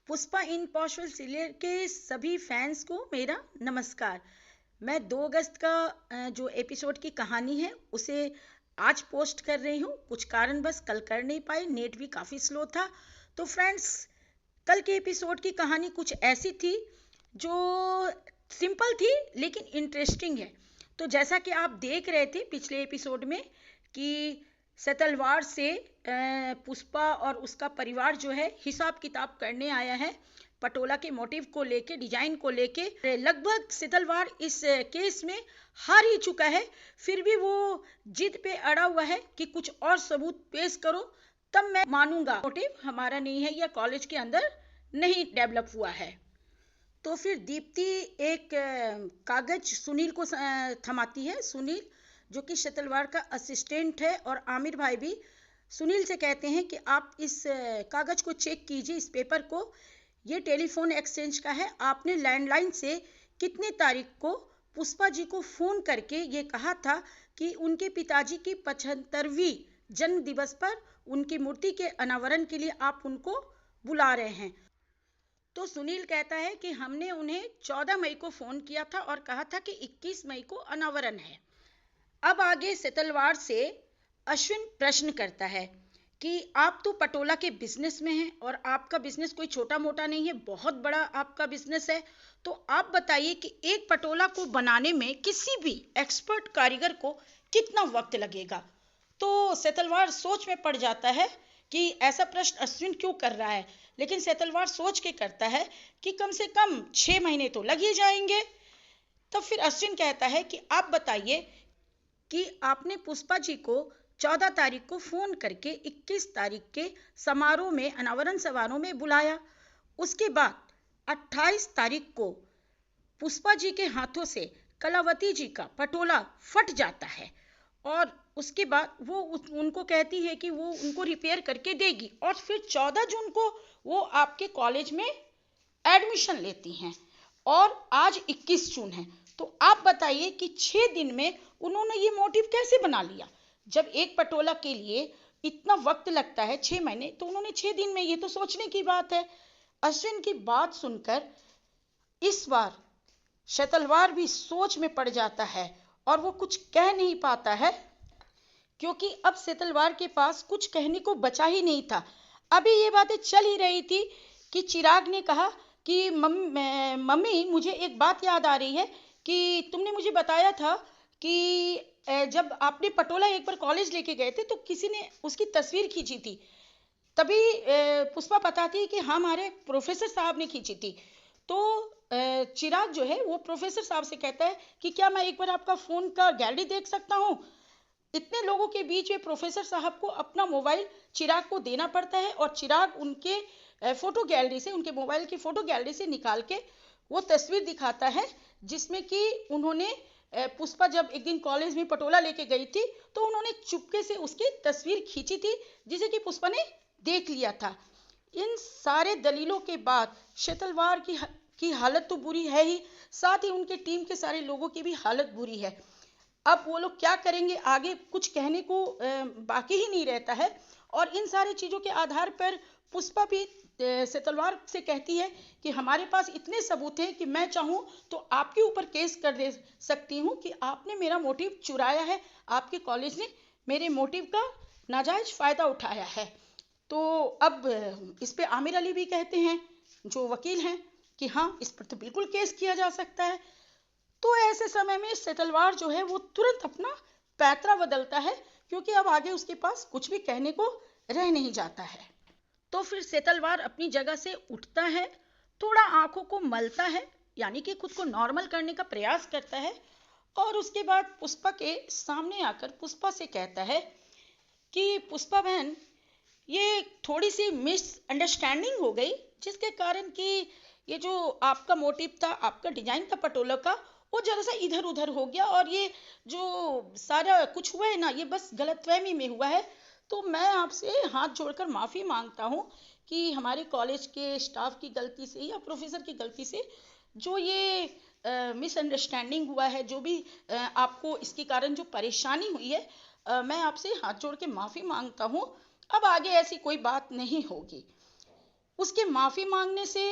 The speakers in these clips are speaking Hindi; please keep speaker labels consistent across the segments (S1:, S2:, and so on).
S1: पुष्पा इम्पॉसिबल सीरियल के सभी फैंस को मेरा नमस्कार। मैं 2 अगस्त का जो एपिसोड की कहानी है उसे आज पोस्ट कर रही हूँ। कुछ कारणवश कल कर नहीं पाई, नेट भी काफ़ी स्लो था। तो फ्रेंड्स, कल के एपिसोड की कहानी कुछ ऐसी थी जो सिंपल थी लेकिन इंटरेस्टिंग है। तो जैसा कि आप देख रहे थे पिछले एपिसोड में कि सतलवार से पुष्पा और उसका परिवार जो है हिसाब किताब करने आया है पटोला के मोटिव को लेके, डिजाइन को लेके। लगभग सितलवार इस केस में हार ही चुका है, फिर भी वो जिद पे अड़ा हुआ है कि कुछ और सबूत पेश करो तब मैं मानूंगा मोटिव हमारा नहीं है या कॉलेज के अंदर नहीं डेवलप हुआ है। तो फिर दीप्ति एक कागज सुनील को थमाती है। सुनील जो कि शतलवार का असिस्टेंट है, और आमिर भाई भी सुनील से कहते हैं कि आप इस कागज को चेक कीजिए, इस पेपर को। ये टेलीफोन एक्सचेंज का है। आपने लैंडलाइन से कितने तारीख को पुष्पा जी को फ़ोन करके ये कहा था कि उनके पिताजी की 75वीं जन्म दिवस पर उनकी मूर्ति के अनावरण के लिए आप उनको बुला रहे हैं। तो सुनील कहता है कि हमने उन्हें 14 मई को फ़ोन किया था और कहा था कि 21 मई को अनावरण है। अब आगे सितलवार से अश्विन प्रश्न करता है कि आप तो पटोला के बिजनेस में हैं और आपका बिजनेस कोई छोटा मोटा नहीं है, बहुत बड़ा आपका बिजनेस है। तो आप बताइए कि एक पटोला को बनाने में किसी भी एक्सपर्ट कारीगर को कितना वक्त लगेगा। तो सेतलवार सोच में पड़ जाता है कि ऐसा प्रश्न अश्विन क्यों कर रहा है, लेकिन सेतलवार सोच के करता है कि कम से कम 6 महीने तो लग ही जाएंगे। तब फिर अश्विन कहता है कि आप बताइए कि आपने पुष्पा जी को 14 तारीख को फ़ोन करके 21 तारीख के समारोह में, अनावरण समारोह में बुलाया। उसके बाद 28 तारीख को पुष्पा जी के हाथों से कलावती जी का पटोला फट जाता है, और उसके बाद वो उनको कहती है कि वो उनको रिपेयर करके देगी, और फिर 14 जून को वो आपके कॉलेज में एडमिशन लेती हैं, और आज 21 जून है। तो आप बताइए कि 6 दिन में उन्होंने ये मोटिव कैसे बना लिया। जब एक पटोला के लिए इतना वक्त लगता है 6 महीने, तो उन्होंने 6 दिन में, ये तो सोचने की बात है। अश्विन की बात सुनकर इस बार शतलवार भी सोच में पड़ जाता है और वो कुछ कह नहीं पाता है, क्योंकि अब सेतलवार के पास कुछ कहने को बचा ही नहीं था। अभी ये बातें चल ही रही थी कि चिराग ने कहा कि मम्मी मुझे एक बात याद आ रही है कि तुमने मुझे बताया था कि जब आपने पटोला एक बार कॉलेज लेके गए थे तो किसी ने उसकी तस्वीर खींची थी। तभी पुष्पा बताती है कि हाँ, हमारे प्रोफेसर साहब ने खींची थी। तो चिराग जो है वो प्रोफेसर साहब से कहता है कि क्या मैं एक बार आपका फ़ोन का गैलरी देख सकता हूँ। इतने लोगों के बीच में प्रोफेसर साहब को अपना मोबाइल चिराग को देना पड़ता है, और चिराग उनके फोटो गैलरी से, उनके मोबाइल की फोटो गैलरी से निकाल के वो तस्वीर दिखाता है, जिसमें कि उन्होंने पुष्पा जब एक दिन कॉलेज में पटोला लेके गई थी तो उन्होंने चुपके से उसकी तस्वीर खींची थी, जिसे कि पुष्पा ने देख लिया था। इन सारे दलीलों के बाद शतलवार की हालत तो बुरी है ही, साथ ही उनके टीम के सारे लोगों की भी हालत बुरी है। अब वो लोग क्या करेंगे, आगे कुछ कहने को बाकी ही नहीं रहता है। और इन सारी चीज़ों के आधार पर पुष्पा भी सेतलवार से कहती है कि हमारे पास इतने सबूत हैं कि मैं चाहूँ तो आपके ऊपर केस कर दे सकती हूँ कि आपने मेरा मोटिव चुराया है, आपके कॉलेज ने मेरे मोटिव का नाजायज फ़ायदा उठाया है। तो अब इस पे आमिर अली भी कहते हैं, जो वकील हैं, कि हाँ, इस पर तो बिल्कुल केस किया जा सकता है। तो ऐसे समय में सेतलवार जो है वो तुरंत अपना पैतरा बदलता है, क्योंकि अब आगे उसके पास कुछ भी कहने को रह नहीं जाता है। तो फिर सेतलवार अपनी जगह से उठता है, थोड़ा आंखों को मलता है, यानी कि खुद को नॉर्मल करने का प्रयास करता है, और उसके बाद पुष्पा के सामने आकर पुष्पा से कहता है कि पुष्पा बहन, ये थोड़ी सी मिसअंडरस्टैंडिंग हो गई, जिसके कारण कि ये जो आपका मोटिव था, आपका डिजाइन था पटोला का, वो जरा सा इधर उधर हो गया, और ये जो सारा कुछ हुआ है ना, ये बस गलतफहमी में हुआ है। तो मैं आपसे हाथ जोड़कर माफ़ी मांगता हूँ कि हमारे कॉलेज के स्टाफ की गलती से या प्रोफेसर की गलती से जो ये मिसअंडरस्टैंडिंग हुआ है, जो भी आपको इसके कारण जो परेशानी हुई है, मैं आपसे हाथ जोड़ के माफ़ी मांगता हूँ। अब आगे ऐसी कोई बात नहीं होगी। उसके माफी मांगने से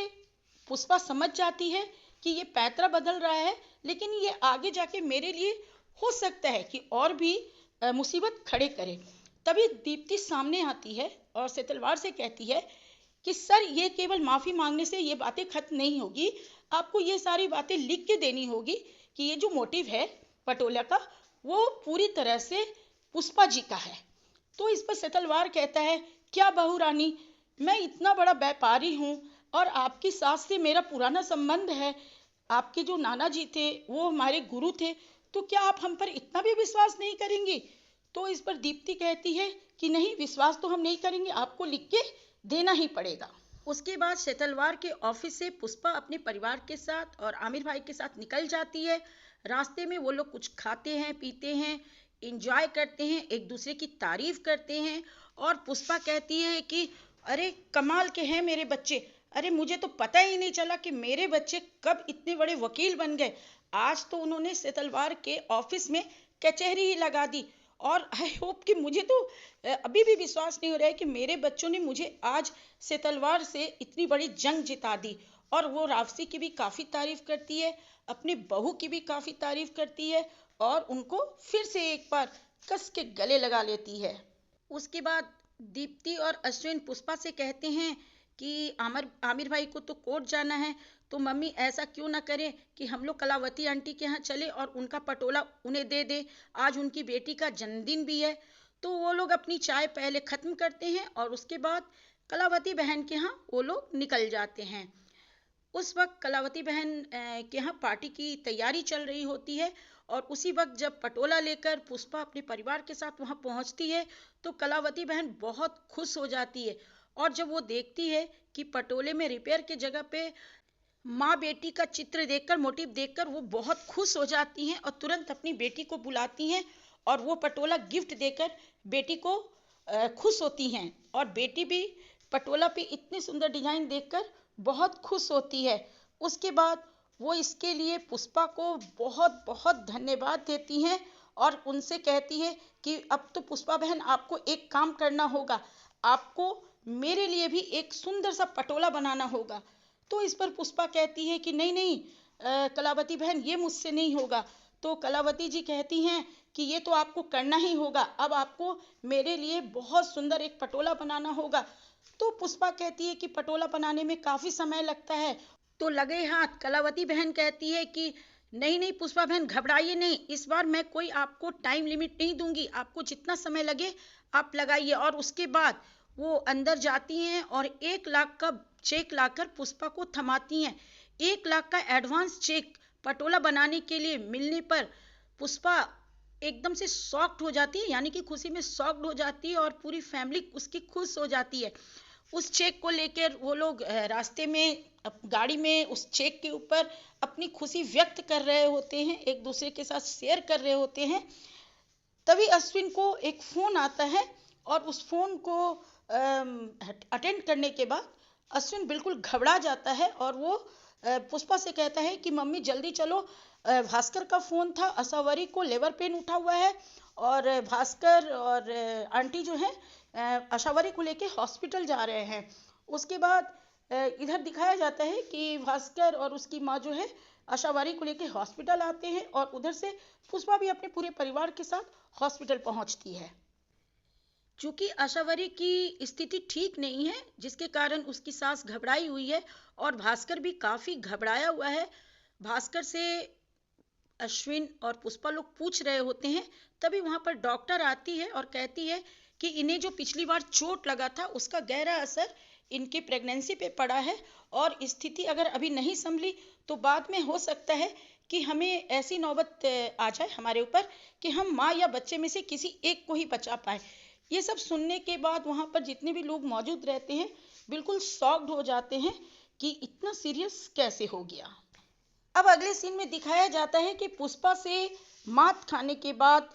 S1: पुष्पा समझ जाती है कि ये पैतरा बदल रहा है, लेकिन ये आगे जाके मेरे लिए हो सकता है कि और भी मुसीबत खड़े करे। तभी दीप्ति सामने आती है और सेतलवार से कहती है कि सर, ये केवल माफी मांगने से ये बातें खत्म नहीं होगी, आपको ये सारी बातें लिख के देनी होगी कि ये जो मोटिव है पटोला का, वो पूरी तरह से पुष्पा जी का है। तो इस पर सेतलवार कहता है, क्या बहू रानी, मैं इतना बड़ा व्यापारी हूँ और आपकी सास से मेरा पुराना संबंध है, आपके जो नाना जी थे वो हमारे गुरु थे, तो क्या आप हम पर इतना भी विश्वास नहीं करेंगी? तो इस पर दीप्ति कहती है कि नहीं, विश्वास तो हम नहीं करेंगे, आपको लिख के देना ही पड़ेगा। उसके बाद सेतलवार के ऑफिस से पुष्पा अपने परिवार के साथ और आमिर भाई के साथ निकल जाती है। रास्ते में वो लोग कुछ खाते हैं, पीते हैं, इंजॉय करते हैं, एक दूसरे की तारीफ करते हैं। और पुष्पा कहती है कि अरे कमाल के हैं मेरे बच्चे, अरे मुझे तो पता ही नहीं चला कि मेरे बच्चे कब इतने बड़े वकील बन गए। आज तो उन्होंने सेतलवार के ऑफिस में कचहरी ही लगा दी। और आई होप कि मुझे तो अभी भी विश्वास नहीं हो रहा है कि मेरे बच्चों ने मुझे आज सेतलवार से इतनी बड़ी जंग जिता दी। और वो रावसी की भी काफ़ी तारीफ करती है, अपनी बहू की भी काफ़ी तारीफ करती है और उनको फिर से एक बार कस के गले लगा लेती है। उसके बाद दीप्ति और अश्विन पुष्पा से कहते हैं कि आमिर भाई को तो कोर्ट जाना है, तो मम्मी ऐसा क्यों ना करें कि हम लोग कलावती आंटी के यहाँ चले और उनका पटोला उन्हें दे दे, आज उनकी बेटी का जन्मदिन भी है। तो वो लोग अपनी चाय पहले ख़त्म करते हैं और उसके बाद कलावती बहन के यहाँ वो लोग निकल जाते हैं। उस वक्त कलावती बहन के यहाँ पार्टी की तैयारी चल रही होती है और उसी वक्त जब पटोला लेकर पुष्पा अपने परिवार के साथ वहाँ पहुँचती है तो कलावती बहन बहुत खुश हो जाती है। और जब वो देखती है कि पटोले में रिपेयर के जगह पे माँ बेटी का चित्र देखकर, मोटिव देखकर वो बहुत खुश हो जाती हैं और तुरंत अपनी बेटी को बुलाती हैं और वो पटोला गिफ्ट देकर बेटी को खुश होती हैं। और बेटी भी पटोला पे इतनी सुंदर डिजाइन देखकर बहुत खुश होती है। उसके बाद वो इसके लिए पुष्पा को बहुत बहुत धन्यवाद देती हैं और उनसे कहती है कि अब तो पुष्पा बहन आपको एक काम करना होगा, आपको मेरे लिए भी एक सुंदर सा पटोला बनाना होगा। तो इस पर पुष्पा कहती है कि नहीं नहीं कलावती बहन, ये मुझसे नहीं होगा। तो कलावती जी कहती हैं कि ये तो आपको करना ही होगा, अब आपको मेरे लिए बहुत सुंदर एक पटोला बनाना होगा। तो पुष्पा कहती है कि पटोला बनाने में काफ़ी समय लगता है। तो लगे हाथ कलावती बहन कहती है कि नहीं नहीं पुष्पा बहन, घबराइए नहीं, इस बार मैं कोई आपको टाइम लिमिट नहीं दूंगी, आपको जितना समय लगे आप लगाइए। और उसके बाद वो अंदर जाती हैं और 1 लाख का चेक लाकर पुष्पा को थमाती हैं। 1 लाख का एडवांस चेक पटोला बनाने के लिए मिलने पर पुष्पा एकदम से शॉक्ड हो जाती है, यानी कि खुशी में शॉक्ड हो जाती है और पूरी फैमिली उसकी खुश हो जाती है। उस चेक को लेकर वो लोग रास्ते में गाड़ी में उस चेक के ऊपर अपनी खुशी व्यक्त कर रहे होते हैं, एक दूसरे के साथ शेयर कर रहे होते हैं। तभी अश्विन को एक फ़ोन आता है और उस फ़ोन को अटेंड करने के बाद अश्विन बिल्कुल घबरा जाता है और वो पुष्पा से कहता है कि मम्मी जल्दी चलो, भास्कर का फ़ोन था, असावरी को लेबर पेन उठा हुआ है और भास्कर और आंटी जो है अशावरी को लेके हॉस्पिटल जा रहे हैं। उसके बाद इधर दिखाया जाता है कि भास्कर और उसकी माँ जो है अशावरी को लेके हॉस्पिटल आते हैं और उधर से पुष्पा भी अपने पूरे परिवार के साथ हॉस्पिटल पहुंचती है। चूंकि आशावरी की स्थिति ठीक नहीं है, जिसके कारण उसकी सास घबराई हुई है और भास्कर भी काफी घबराया हुआ है। भास्कर से अश्विन और पुष्पा लोग पूछ रहे होते हैं, तभी वहां पर डॉक्टर आती है और कहती है कि इन्हें जो पिछली बार चोट लगा था उसका गहरा असर इनके प्रेगनेंसी पे पड़ा है और स्थिति अगर अभी नहीं संभली तो बाद में हो सकता है कि हमें ऐसी नौबत आ जाए हमारे ऊपर कि हम माँ या बच्चे में से किसी एक को ही बचा पाए। ये सब सुनने के बाद वहां पर जितने भी लोग मौजूद रहते हैं बिल्कुल शॉक्ड हो जाते हैं कि इतना सीरियस कैसे हो गया। अब अगले सीन में दिखाया जाता है कि पुष्पा से मात खाने के बाद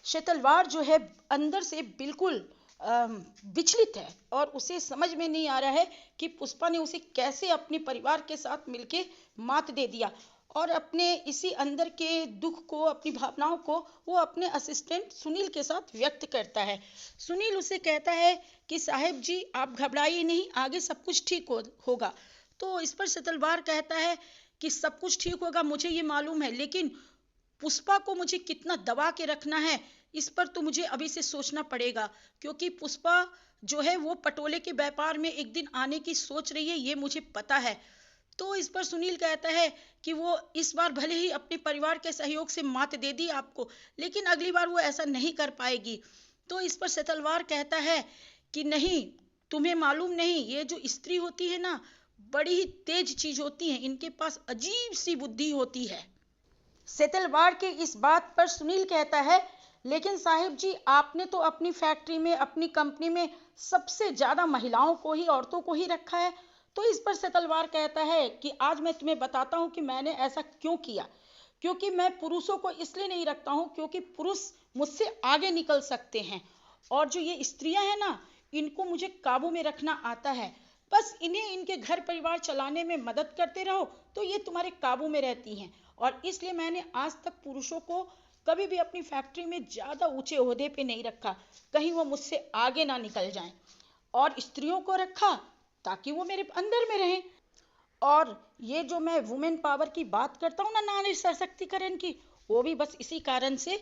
S1: शेतलवार जो है अंदर से बिल्कुल विचलित है और उसे समझ में नहीं आ रहा है कि पुष्पा ने उसे कैसे अपने परिवार के साथ मिलके मात दे दिया। और अपने इसी अंदर के दुख को, अपनी भावनाओं को वो अपने असिस्टेंट सुनील के साथ व्यक्त करता है। सुनील उसे कहता है कि साहब जी आप घबराइए नहीं, आगे सब कुछ ठीक होगा। तो इस पर सतलवार कहता है कि सब कुछ ठीक होगा मुझे ये मालूम है, लेकिन पुष्पा को मुझे कितना दबा के रखना है इस पर तो मुझे अभी से सोचना पड़ेगा, क्योंकि पुष्पा जो है वो पटोले के व्यापार में एक दिन आने की सोच रही है, ये मुझे पता है। तो इस पर सुनील कहता है कि वो इस बार भले ही अपने परिवार के सहयोग से मात दे दी आपको, लेकिन अगली बार वो ऐसा नहीं कर पाएगी। तो इस पर सतलवार कहता है कि नहीं, तुम्हें मालूम नहीं, ये जो स्त्री होती है ना, बड़ी ही तेज चीज होती है, इनके पास अजीब सी बुद्धि होती है। सेतलवाड़ के इस बात पर सुनील कहता है, लेकिन साहिब जी आपने तो अपनी फैक्ट्री में, अपनी कंपनी में सबसे ज्यादा महिलाओं को ही, औरतों को ही रखा है। तो इस पर सेतलवाड़ कहता है कि आज मैं तुम्हें बताता हूं कि मैंने ऐसा क्यों किया। क्योंकि मैं पुरुषों को इसलिए नहीं रखता हूं क्योंकि पुरुष मुझसे आगे निकल सकते हैं, और जो ये स्त्रियां हैं ना, इनको मुझे काबू में रखना आता है। बस इन्हें इनके घर परिवार चलाने में मदद करते रहो तो ये तुम्हारे काबू में रहती हैं। और इसलिए मैंने आज तक पुरुषों को कभी भी अपनी फैक्ट्री में ज्यादा ऊंचे ओहदे पे नहीं रखा, कहीं वो मुझसे आगे ना निकल जाएं। और स्त्रियों को रखा ताकि वो मेरे अंदर में रहें। और ये जो मैं वुमेन पावर की बात करता हूँ ना, नारी सशक्तिकरण की, वो भी बस इसी कारण से,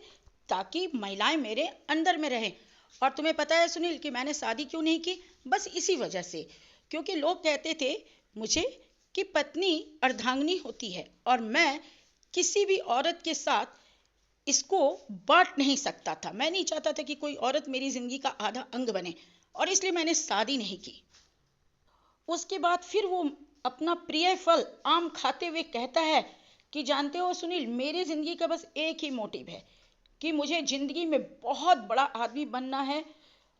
S1: ताकि महिलाएं मेरे अंदर में रहें। और तुम्हें पता है सुनील कि मैंने शादी क्यों नहीं की? बस इसी वजह से, क्योंकि लोग कहते थे मुझे कि पत्नी अर्धांगिनी होती है और मैं किसी भी औरत के साथ इसको बांट नहीं सकता था। मैं नहीं चाहता था कि कोई औरत मेरी जिंदगी का आधा अंग बने, और इसलिए मैंने शादी नहीं की। उसके बाद फिर वो अपना प्रिय फल आम खाते हुए कहता है कि जानते हो सुनील, मेरी जिंदगी का बस एक ही मोटिव है कि मुझे जिंदगी में बहुत बड़ा आदमी बनना है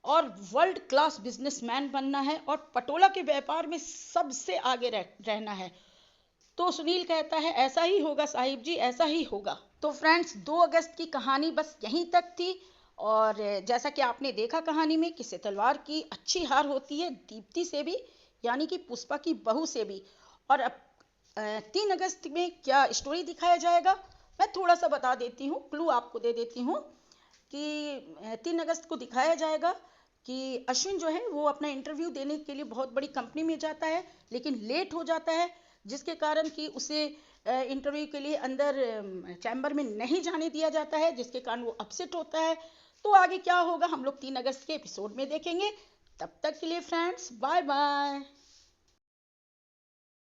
S1: और वर्ल्ड क्लास बिजनेसमैन बनना है और पटोला के व्यापार में सबसे आगे रहना है। तो सुनील कहता है ऐसा ही होगा साहिब जी, ऐसा ही होगा। तो फ्रेंड्स, 2 अगस्त की कहानी बस यहीं तक थी। और जैसा कि आपने देखा कहानी में कि तलवार की अच्छी हार होती है दीप्ति से भी, यानी कि पुष्पा की बहू से भी। और अब 3 अगस्त में क्या स्टोरी दिखाया जाएगा, मैं थोड़ा सा बता देती हूँ, क्लू आपको दे देती हूँ कि 3 अगस्त को दिखाया जाएगा कि अश्विन जो है वो अपना इंटरव्यू देने के लिए बहुत बड़ी कंपनी में जाता है, लेकिन लेट हो जाता है, जिसके कारण कि उसे इंटरव्यू के लिए अंदर चैम्बर में नहीं जाने दिया जाता है, जिसके कारण वो अपसेट होता है। तो आगे क्या होगा हम लोग 3 अगस्त के एपिसोड में देखेंगे। तब तक के लिए फ्रेंड्स, बाय बाय।